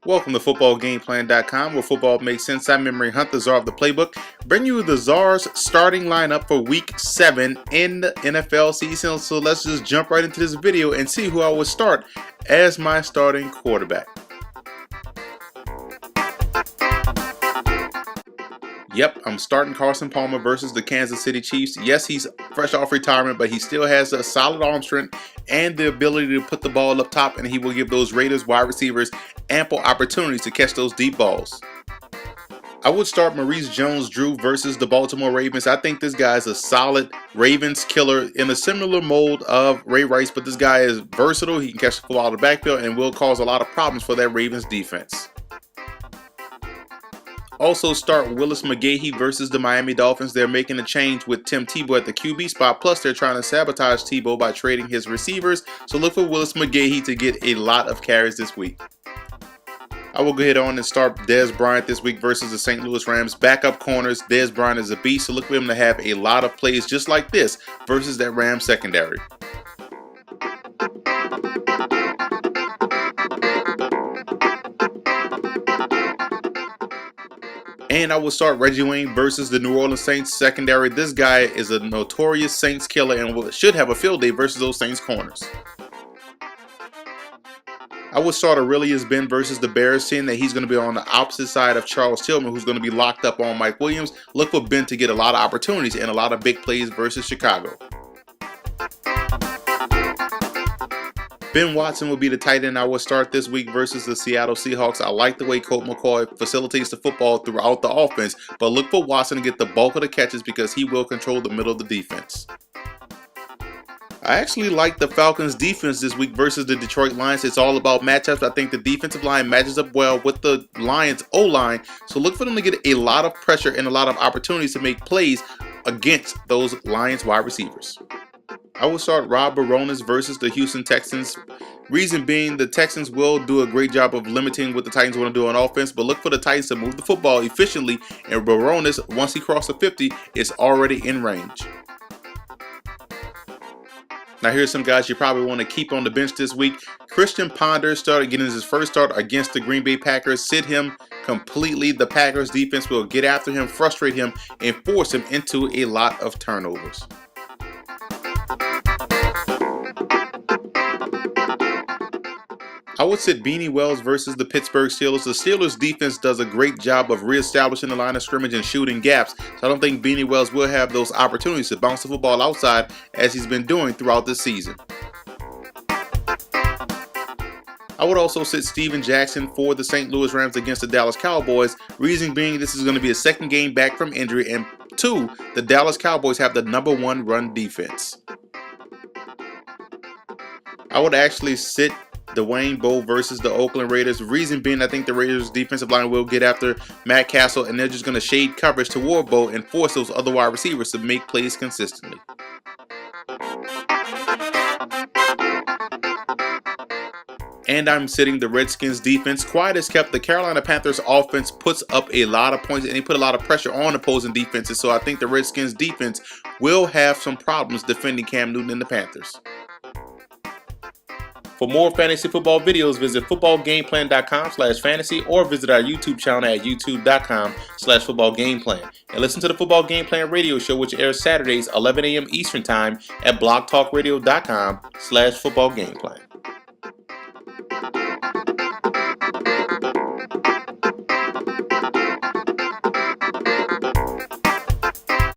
Welcome to FootballGamePlan.com, where football makes sense. I'm Memory Hunt, the czar of the playbook. Bring you the czar's starting lineup for Week 7 in the NFL season. So let's just jump right into this video and see who I would start as my starting quarterback. Yep, I'm starting Carson Palmer versus the Kansas City Chiefs. Yes, he's fresh off retirement, but he still has a solid arm strength and the ability to put the ball up top, and he will give those Raiders wide receivers ample opportunities to catch those deep balls. I would start Maurice Jones-Drew versus the Baltimore Ravens. I think this guy is a solid Ravens killer in a similar mold of Ray Rice, but this guy is versatile. He can catch the ball out of the backfield and will cause a lot of problems for that Ravens defense. Also start Willis McGahee versus the Miami Dolphins. They're making a change with Tim Tebow at the QB spot. Plus, they're trying to sabotage Tebow by trading his receivers. So look for Willis McGahee to get a lot of carries this week. I will go ahead on and start Dez Bryant this week versus the St. Louis Rams. Backup corners, Dez Bryant is a beast. So look for him to have a lot of plays just like this versus that Rams secondary. And I will start Reggie versus the New Orleans Saints secondary. This guy is a notorious Saints killer and should have a field day versus those Saints corners. I would start Arrelious Benn versus the Bears, seeing that he's going to be on the opposite side of Charles Tillman, who's going to be locked up on Mike Williams. Look for Benn to get a lot of opportunities and a lot of big plays versus Chicago. Ben Watson will be the tight end I will start this week versus the Seattle Seahawks. I like the way Colt McCoy facilitates the football throughout the offense, but look for Watson to get the bulk of the catches because he will control the middle of the defense. I actually like the Falcons defense this week versus the Detroit Lions. It's all about matchups. I think the defensive line matches up well with the Lions O-line, so look for them to get a lot of pressure and a lot of opportunities to make plays against those Lions wide receivers. I will start Bironas versus the Houston Texans. Reason being, the Texans will do a great job of limiting what the Titans want to do on offense, but look for the Titans to move the football efficiently, and Bironas, once he crosses the 50, is already in range. Now here's some guys you probably want to keep on the bench this week. Christian Ponder started getting his first start against the Green Bay Packers. Sit him completely. The Packers defense will get after him, frustrate him, and force him into a lot of turnovers. I would sit Beanie Wells versus the Pittsburgh Steelers. The Steelers defense does a great job of reestablishing the line of scrimmage and shooting gaps. So I don't think Beanie Wells will have those opportunities to bounce the football outside as he's been doing throughout this season. I would also sit Steven Jackson for the St. Louis Rams against the Dallas Cowboys. Reason being, this is going to be a second game back from injury, and 2, the Dallas Cowboys have the #1 run defense. I would actually sit Dwayne Bowe versus the Oakland Raiders. Reason being, I think the Raiders defensive line will get after Matt Castle, and they're just going to shade coverage toward Bowe and force those other wide receivers to make plays consistently. And I'm sitting the Redskins defense. Quiet as kept, the Carolina Panthers offense puts up a lot of points and they put a lot of pressure on opposing defenses. So I think the Redskins defense will have some problems defending Cam Newton and the Panthers. For more fantasy football videos, visit footballgameplan.com/fantasy or visit our YouTube channel at youtube.com/footballgameplan. And listen to the Football Game Plan radio show, which airs Saturdays 11 a.m. Eastern Time at blogtalkradio.com/footballgameplan.